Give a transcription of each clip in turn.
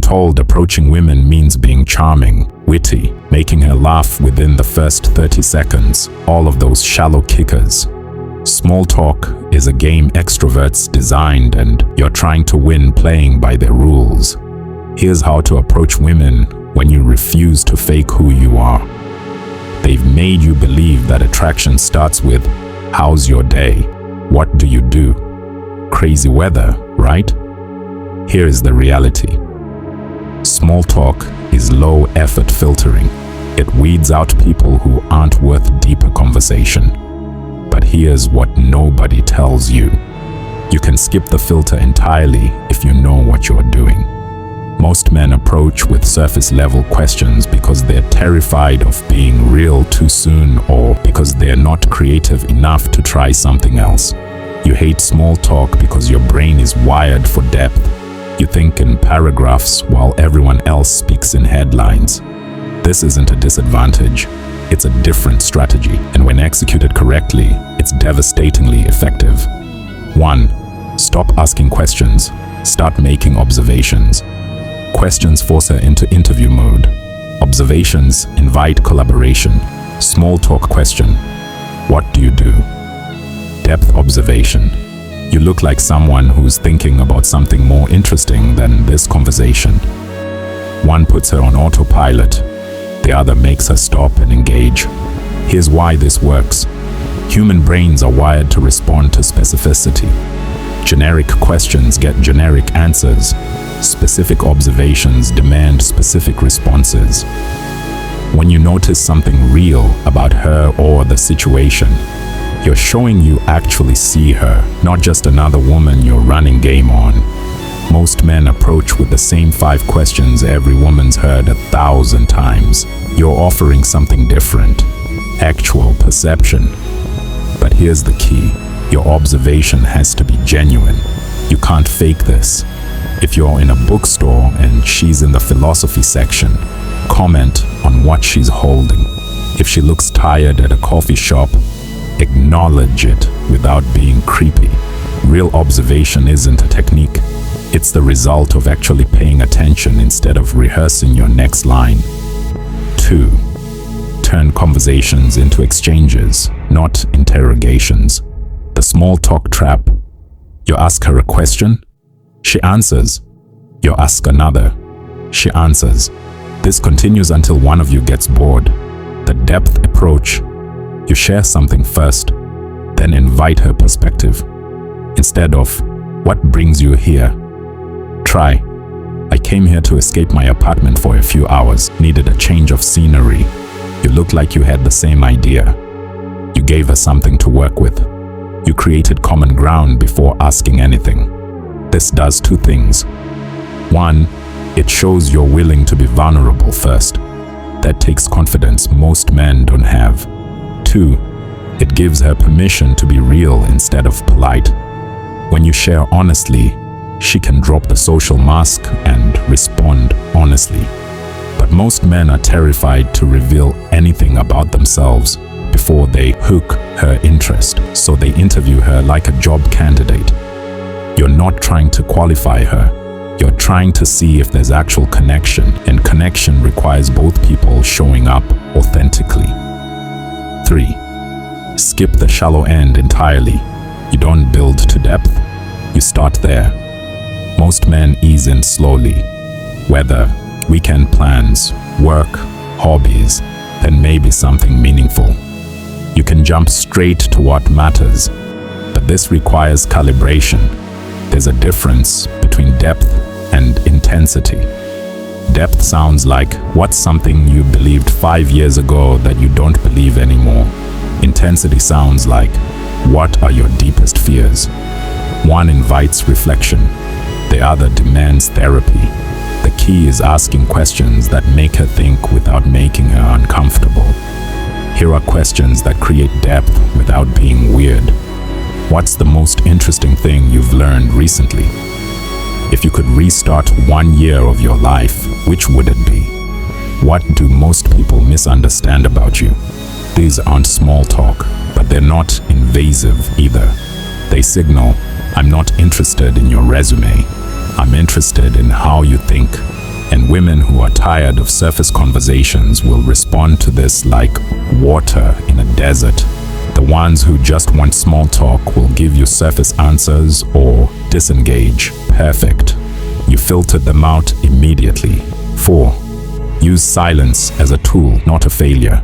told approaching women means being charming, witty, making her laugh within the first 30 seconds, all of those shallow kickers. Small talk is a game extroverts designed, and you're trying to win playing by their rules. Here's how to approach women when you refuse to fake who you are. They've made you believe that attraction starts with, "How's your day? What do you do?" Crazy weather, right? Here is the reality. Small talk is low-effort filtering. It weeds out people who aren't worth deeper conversation. But here's what nobody tells you. You can skip the filter entirely if you know what you're doing. Most men approach with surface-level questions because they're terrified of being real too soon, or because they're not creative enough to try something else. You hate small talk because your brain is wired for depth. You think in paragraphs while everyone else speaks in headlines. This isn't a disadvantage. It's a different strategy, and when executed correctly, it's devastatingly effective. 1. Stop asking questions. Start making observations. Questions force her into interview mode. Observations invite collaboration. Small talk question: what do you do? Depth observation: you look like someone who's thinking about something more interesting than this conversation. One puts her on autopilot. The other makes her stop and engage. Here's why this works. Human brains are wired to respond to specificity. Generic questions get generic answers. Specific observations demand specific responses. When you notice something real about her or the situation, you're showing you actually see her, not just another woman you're running game on. Most men approach with the same 5 questions every woman's heard 1,000 times. You're offering something different, actual perception. But here's the key. Your observation has to be genuine. You can't fake this. If you're in a bookstore and she's in the philosophy section, comment on what she's holding. If she looks tired at a coffee shop, acknowledge it without being creepy. Real observation isn't a technique. It's the result of actually paying attention instead of rehearsing your next line. 2. Turn conversations into exchanges, not interrogations. The small talk trap. You ask her a question, she answers. You ask another, she answers. This continues until one of you gets bored. The depth approach. You share something first, then invite her perspective. Instead of, "What brings you here?" Try, "I came here to escape my apartment for a few hours, needed a change of scenery." You look like you had the same idea. You gave her something to work with. You created common ground before asking anything. This does 2 things. 1, it shows you're willing to be vulnerable first. That takes confidence most men don't have. 2, it gives her permission to be real instead of polite. When you share honestly, she can drop the social mask and respond honestly. But most men are terrified to reveal anything about themselves before they hook her interest, so they interview her like a job candidate. You're not trying to qualify her. You're trying to see if there's actual connection, and connection requires both people showing up authentically. 3. Skip the shallow end entirely. You don't build to depth, you start there. Most men ease in slowly. Weather, weekend plans, work, hobbies, then maybe something meaningful. You can jump straight to what matters, but this requires calibration. There's a difference between depth and intensity. Depth sounds like what's something you believed 5 years ago that you don't believe anymore. Intensity sounds like what are your deepest fears. One invites reflection, the other demands therapy. The key is asking questions that make her think without making her uncomfortable. Here are questions that create depth without being weird. What's the most interesting thing you've learned recently? If you could restart 1 year of your life, which would it be? What do most people misunderstand about you? These aren't small talk, but they're not invasive either. They signal, I'm not interested in your resume. I'm interested in how you think. And women who are tired of surface conversations will respond to this like water in a desert. The ones who just want small talk will give you surface answers or disengage. Perfect. You filtered them out immediately. 4. Use silence as a tool, not a failure.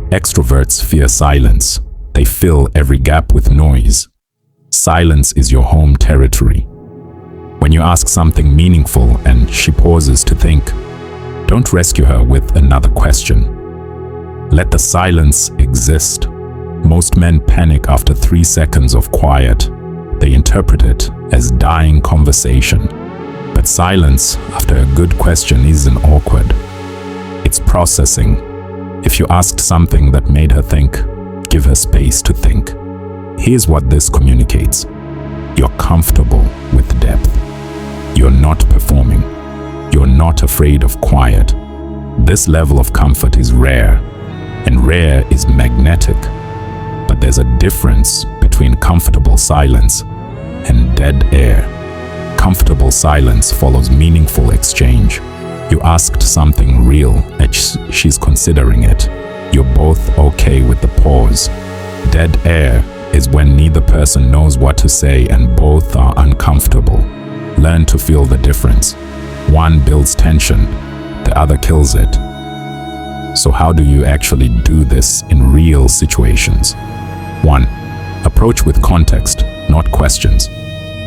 Extroverts fear silence. They fill every gap with noise. Silence is your home territory. When you ask something meaningful and she pauses to think, don't rescue her with another question. Let the silence exist. Most men panic after 3 seconds of quiet. They interpret it as dying conversation. But silence after a good question isn't awkward. It's processing. If you asked something that made her think, give her space to think. Here's what this communicates. You're comfortable with depth. You're not performing. You're not afraid of quiet. This level of comfort is rare, and rare is magnetic. But there's a difference between comfortable silence and dead air. Comfortable silence follows meaningful exchange. You asked something real and she's considering it. You're both okay with the pause. Dead air is when neither person knows what to say and both are uncomfortable. Learn to feel the difference. One builds tension, the other kills it. So how do you actually do this in real situations? 1. Approach with context, not questions.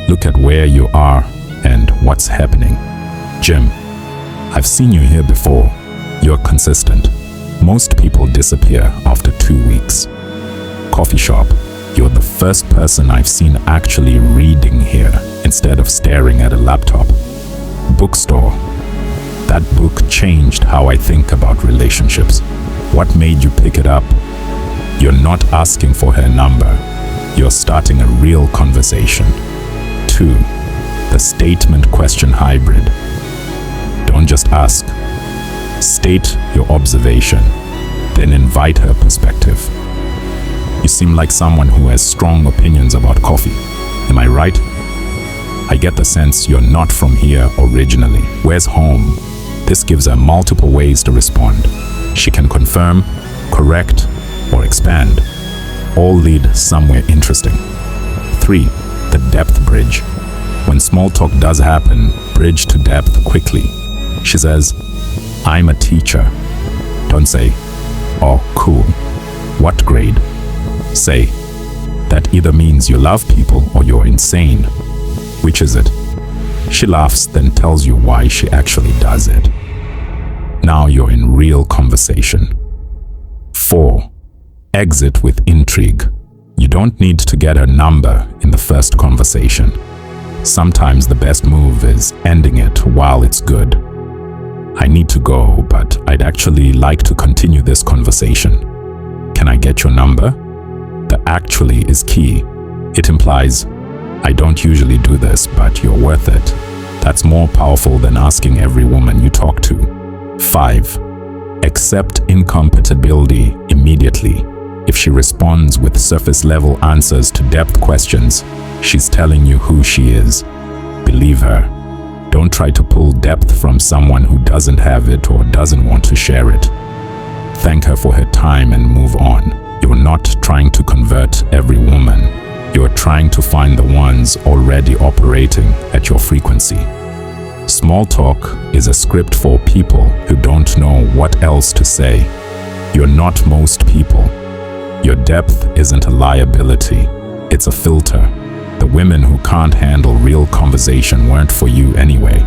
Look at where you are and what's happening. Jim, I've seen you here before. You're consistent. Most people disappear after 2 weeks. Coffee shop, you're the first person I've seen actually reading here instead of staring at a laptop. Bookstore, that book changed how I think about relationships. What made you pick it up? You're not asking for her number. You're starting a real conversation. 2. The statement question hybrid. Don't just ask. State your observation, then invite her perspective. You seem like someone who has strong opinions about coffee. Am I right? I get the sense you're not from here originally. Where's home? This gives her multiple ways to respond. She can confirm, correct, or expand. All lead somewhere interesting. 3. The depth bridge. When small talk does happen, bridge to depth quickly. She says, I'm a teacher. Don't say, oh, cool. What grade? Say, that either means you love people or you're insane. Which is it? She laughs, then tells you why she actually does it. Now you're in real conversation. 4. Exit with intrigue. You don't need to get her number in the first conversation. Sometimes the best move is ending it while it's good. I need to go, but I'd actually like to continue this conversation. Can I get your number? The actually is key. It implies, I don't usually do this, but you're worth it. That's more powerful than asking every woman you talk to. 5. Accept incompatibility immediately. If she responds with surface-level answers to depth questions, she's telling you who she is. Believe her. Don't try to pull depth from someone who doesn't have it or doesn't want to share it. Thank her for her time and move on. You're not trying to convert every woman. You're trying to find the ones already operating at your frequency. Small talk is a script for people who don't know what else to say. You're not most people. Your depth isn't a liability. It's a filter. The women who can't handle real conversation weren't for you anyway.